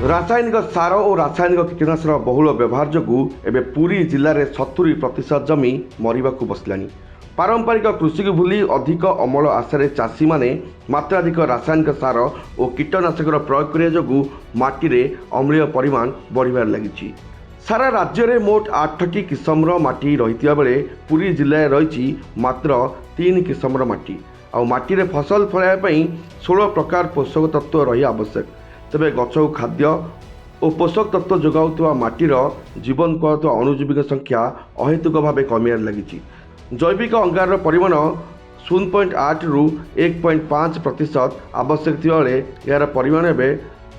रासायनिक सार और रासायनिक कीटनाशक बहुल व्यवहार जो एवं पुरी जिले में 70% जमी मरवाक बसलानी। पारंपरिक कृषि को भूली अधिक अमल आशार चाषी मैंने मात्राधिक रासायनिक सार और कीटनाशक प्रयोग करने जो माटी में अम्लीय परिमाण बढ़िबार लगी। सारा राज्य में मोट 8टी किस्मर माटी रही बेले पुरी जिले में रही मात्र 3 किस्मर माटी। आ माटी रे फसल फलाइवाई 16 प्रकार पोषक तत्व रही आवश्यक। तेबे गछ को खाद्य और पोषक तत्व जोगाउवा माटीर जीवन कहता अणुजीविक संख्या अहेतुक भाव कमियार लगी। जैविक अंगार परिमाण 0.8 रु 1.5% आवश्यक थिबा बेले यार परिमाण एवं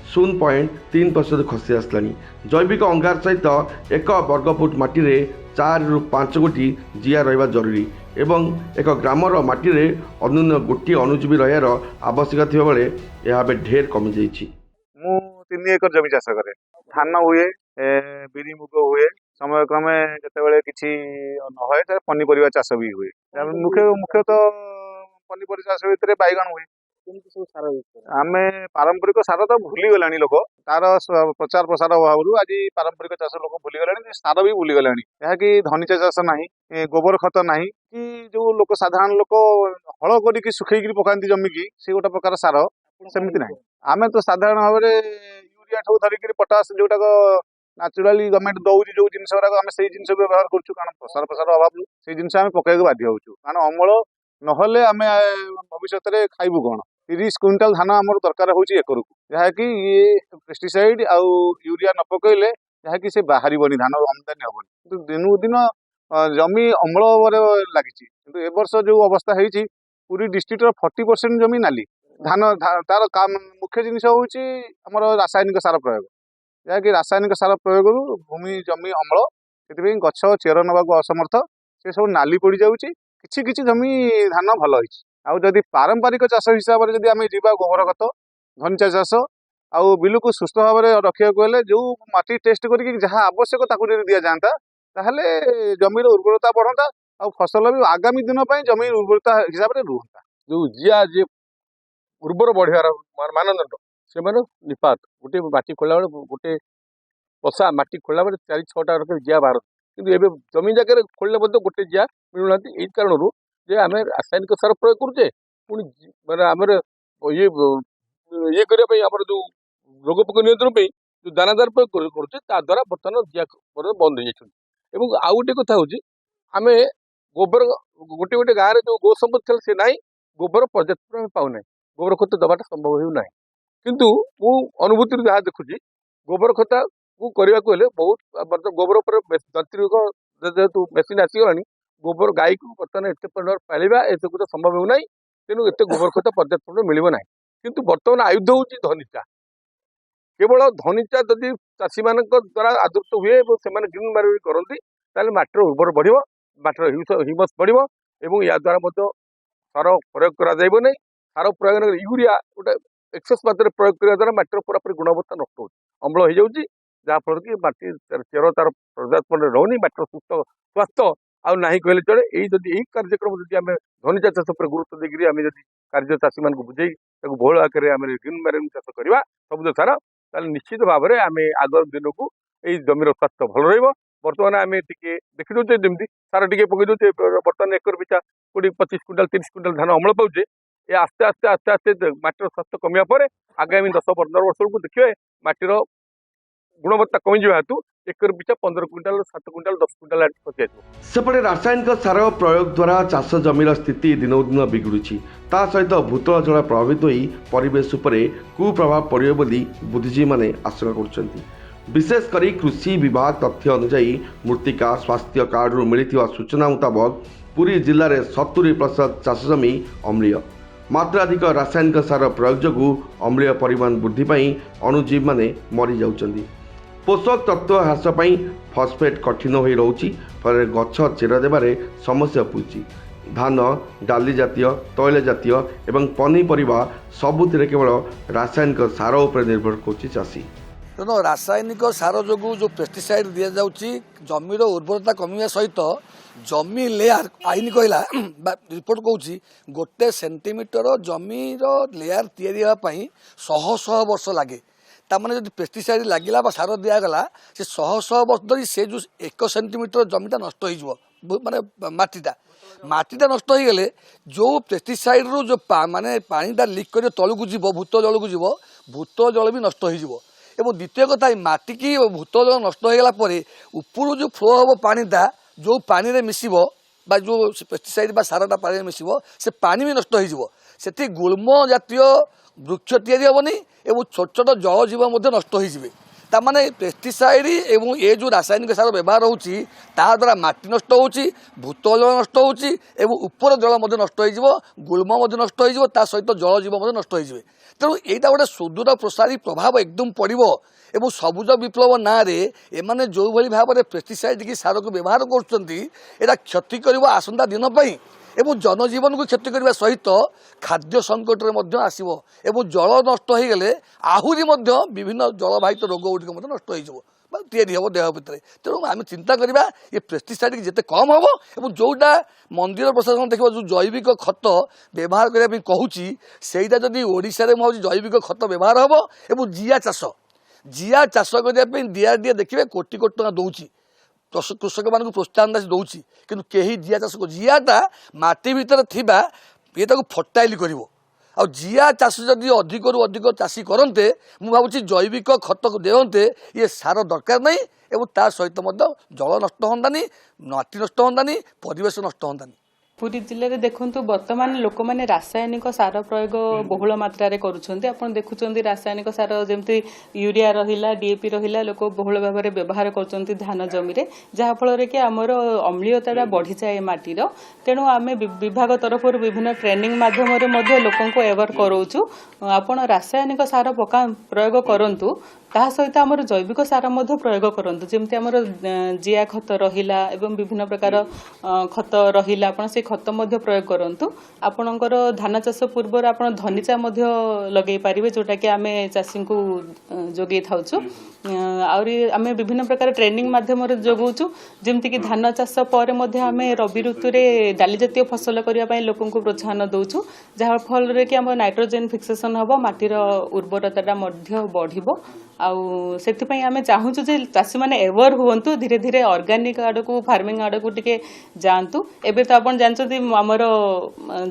0.3% खसी आसलानी। जैविक अंगार सहित 1 वर्गफुट माटी रे 4 रु 5 गोटी जिया रहा जरूरी एवं एक ग्रामर माटी रे अन्यून गोटी अणुजीवी रहार आवश्यक थिबा बेले यह ढेर कमी जाइछि। मु 3 एकर जमी चाष करे। धान हुए, बिरी मुग हुए, समय क्रमे जेतेबेले किछि न होय त पनीपरिया चाष भी हुए। मुख्य तो पनीपरिया चाष भितर बैगण हुए। आमे पारंपरिक सार तो भूली गलानी लोक तार प्रचार प्रसार अभाव आज पारंपरिक चाष लोक भूली गलानी, सार भी भूली गलानी। यह कि धनिचा चाष नाही, गोबर खत नाही कि जो लोक साधारण लोक हल करिक सुखैकी पकांती जमी की से गोटे प्रकार सार सेमती नाही। आमे तो साधारण भाव में यूरिया ठू धरिक पटास जोटा नाचुराली गवर्नमेंट दौर जो जिन आम से जिन व्यवहार करूँ कारण प्रसार प्रसार अभाव से जिन पकड़ बाध्य होचु कारण अमल नहले आम भविष्य में खाइबू कौन। 30 क्विंटाल धान आम दरकार हो एकरक जहाँकि ये पेस्टिसाइड आउ यूरिया न पकड़े जहाँकि से बाहर धान आमदानी हेनी कि दिनू दिन जमी अमल लगी। ए वर्ष जो अवस्था है पूरी डिस्ट्रिक्टर 40% जमी नाली धान तार काम मुख्य जिनस हूँ आमर रासायनिक सार प्रयोग जहाँकि रासायनिक सार प्रयोग भूमि जमी अमल से गछ चेर नवाक असमर्थ से सब नाली पड़ जाऊँगी। किछि जमी धान भल होती पारंपरिक चाष हिसाब से जब आम जा गोबर खत धनिचा चाष आउ बिलू को सुस्थ भाव में रखा गले जो माटी टेस्ट करके जहाँ आवश्यक दि जाता ताहले जमीर उर्वरता बढ़ता आ फसल भी आगामी दिन जमी उर्वरता हिसाब से रुहता। जो जिया जे उर्वर बढ़ियार मानदंड से निपात गोटे माटी खोला बेले गोटे पशा माटी खोला बेले 4-6टा रखे जिया बाहर कि जमी जगह खोलने गोटे जिया मिलूना यही कारण जे आम रासायनिक सार प्रयोग करुचे पुणी मानने आम ये ये करने जो रोग पोक नियंत्रण जो दानादार प्रयोग करुचे द्वारा बर्तमान जिया बंद हो जाए। आउ गोटे कथा हूँ आम गोबर गोटे गोटे गाँव में जो गो संपत्ति थे ना गोबर पर्याप्त पाऊना गोबर खत दबाटा संभव होना किंतु मु अनुभूति जहाँ देखुची गोबर खता को करने को बहुत गोबर पर यांत्रिक जेहेतु मेसीन आसीगला गोबर गाई को बर्तमान एत परिमाण पालिबा ए सब तो संभव होना तेणु एत गोबर खत पर्याप्त परिमाण मिलिबो नाही किंतु बर्तमान आयुध हूँ धनिचा केवल धनिचा जदि चाषी मान द्वारा आदृत हुए से ग्रीन मार्केट करती ताले माटीर उर्वर बढ़ माटीर ह्यूमस बढ़ या द्वारा सार प्रयोग करा जाइबो नहीं। सार प्रयोग यूरिया गोटे एक्सेस मात्रा प्रयोग करने द्वारा माटीर पूरापूरी गुणवत्ता नष्ट हो अम्ल हो जाऊँगी जहाँफल कि माटी चेर तार पर्याप्त रोनी माटीर सुस्थ स्वास्थ्य आउ नहीं कहले चले। यही कार्यक्रम जब आम धनिचा चाष पर गुरुत्व देकर आम जब कार्य चाषी मान बुझे बहुल आकार में ग्रीन मैरिंग चाष करवा सबुज सार ताले निश्चित भाव में आम आग दिन को यही जमीर स्वास्थ्य भल रहा। बर्तमान आम टे देखी दौचे जमी सार टे पकई दौचे बर्तमान एकर पिछा 20-25 क्विंटाल 30 क्विंटाल धान अमल पाचे ये आस्ते आस्ते आस्ते आस्ते माटीर स्वास्थ्य कमिया पर आगामी 10-15 वर्ष को देखिए माटीर गुणवत्ता कमिजा हेतु एकर पिछा 15 क्विंटाल 7 क्विंटाल 10 क्विंटाल पशि सेपटे रासायनिक सार प्रयोग द्वारा चाष जमीर स्थिति दिनकु दिन बिगुड़ी ता सहित भूतल जल प्रभावित होई परिवेश उपरे कुप्रभाव पड़े बोली बुद्धिजीवी माने आशंका करछन्ति। विशेषकर कृषि विभाग तथ्य अनुसार मृत्तिका स्वास्थ्य कार्ड मिलता सूचना मुताबक पुरी जिले में 70% चाष जमी अम्लीय। मात्राधिक रासायनिक सार प्रयोग जो अम्लीय परिमाण वृद्धि पाई अणुजीवी माने मरी जाउछन्ति। पोषक तत्व ह्रास पाई फस्फेट कठिन हो रही फल गछ चेर देबारे समस्या पुची। धान डाली जातीय तैल जातीय एवं पनीपरिया सबुथिरे केवल रासायनिक सार उपर निर्भर कर चाषी। तेणु रासायनिक सार जो जो पेस्टिसाइड दि जाऊँगी जमीर उर्वरता कमिया सहित जमी लेयार आईन कहला रिपोर्ट कौच गोटे सेंटीमीटर जमीर लेयार तैयारी शह शह वर्ष लगे तामाने जदि पेस्टिसाइड लागिला बा सार दियागला से शह शह वर्ष धरी से जो 1 सेंटीमीटर जमीटा नष्ट हो माने माटीटा नष्ट हो गले जो पेस्टिसाइड रू जो माने पानीटा लिक कर तलू जीव भूत जल को जीव भूत जल भी नष्ट हो एवं द्वितीय कथा माटी की भूत जल नष्ट हो गला परे ऊपर जो फ्लो हम पानीटा जो पानी रे मिसिबो बा जो पेस्टिसाइड बा सारटा पानी मिसिबो से पानी भी नष्ट हो सेठी गुल्म जातीय वृक्ष तैयारी हेबनी एवं छोट छोट जल जीव नष्ट हो तामाने पेस्टिसाइड एवं ये जो रासायनिक सार व्यवहार होची द्वारा माटी नष्ट होची भूत जल नष्ट होची एवं ऊपर जल नष्ट हो गुल्म नष्ट हो सहित जल जीव नष्ट हो तेणु यहाँ गोटे सुदूर प्रसारी प्रभाव एकदम पड़ो एवं सबुज विप्लव ना एमाने जो भली भाव में पेस्टिसाइड की सार को व्यवहार कर क्षति कर आसंता दिन पर एवं जनजीवन को क्षति करने सहित खाद्य संकट में आसव एवं जल नष्ट हो गले आहरी विभिन्न जलवाहित रोग गुड़िक नष्ट हो तैयारी हम देह भितर तेणु आम चिंता करवा ये पेस्टिसाइड जिते कम हम और जोटा मंदिर प्रशासन देखो जो जैविक खत व्यवहार करने कहूँ सेटा जदि ओडिशा रे जैविक खत व्यवहार हम और जिया चाष करने डीआरडीए देखिए कोटी कोटी टका दौर कृषक मान प्रोत्साहन दौर कि कहीं जिया चाष जियाटा माटी भितर थिबा ये फर्टाइल कर आ जिया चाष जदि अधिक अधिक चाषी करते मु भावुँ जैविक खत देते ये सार दरकार नहीं एवं ता सहित जल नष्ट होंदानी माटी नष्ट होंदानी परिवेश नष्ट होंदानी पुरी जिले में देखु बर्तमान लोक मैंने रासायनिक सार प्रयोग बहुल मात्रा करुँच आप देखुं रासायनिक सार जमी यूरिया रहा डीएपी रहा लोक बहुल भाव में व्यवहार कर धान जमी जहाँफल कि आमर अम्लीयता बढ़ी जाए माटीर तेणु आम विभाग तरफ विभिन्न ट्रेनिंग मध्यम लोक एवर कराऊँ आपड़ रासायनिक सार पका प्रयोग करूँ ता सहित आमर जैविक सार प्रयोग करंतु जेमती आमर जिया खत रहिला एवं विभिन्न प्रकार खत रहिला आपण से खत मध्य प्रयोग करंतु आपणकर धान चाष पूर्व आपण धनीचा मध्य लगेई पारिबे जोटा कि आमे चाषी को जोगेई थाउछु आउरी आमे विभिन्न प्रकार ट्रेनिंग माध्यम रे जोगौछु जेमती कि धान चाष पर मध्य आमे रबी ऋतु रे डाली जातीय फसल करिया पई लोकन को प्रोत्साहन दउछु जहा फल रे कि आम नाइट्रोजन फिक्सेशन हबो माटीर उर्वरताटा मध्य बढ़िबो आउ सेथिपई आमे चाहूछु जे चाषी माने एवर हुवंतु धीरे धीरे ऑर्गेनिक आड़ को फार्मिंग आड़ को टिके जानतु एबे तो आपण जानछथि हमर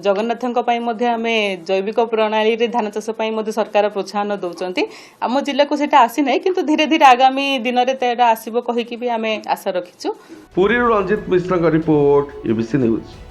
जगन्नाथଙ୍କ ପାଇଁ ମଧ୍ୟ ଆମେ ଜୈବିକ ପ୍ରଣାଳୀରେ ଧାନ ଚାଷ ପାଇଁ ମଧ୍ୟ ସରକାର ପ୍ରୋତ୍ସାହନ ଦଉଛନ୍ତି ଆମ ଜିଲ୍ଲାକୁ ସେଟା ଆସି ନାହିଁ କିନ୍ତୁ ଧୀରେ ଧୀରେ ଆଗାମୀ ଦିନରେ ତେଟା ଆସିବ କହିକି ବି ଆମେ ଆଶା ରଖିଛୁ ପୁରୀରୁ ରଞ୍ଜିତ ମିଶ୍ରଙ୍କ ରିପୋର୍ଟ ଏବିସି ନ୍ୟୁଜ।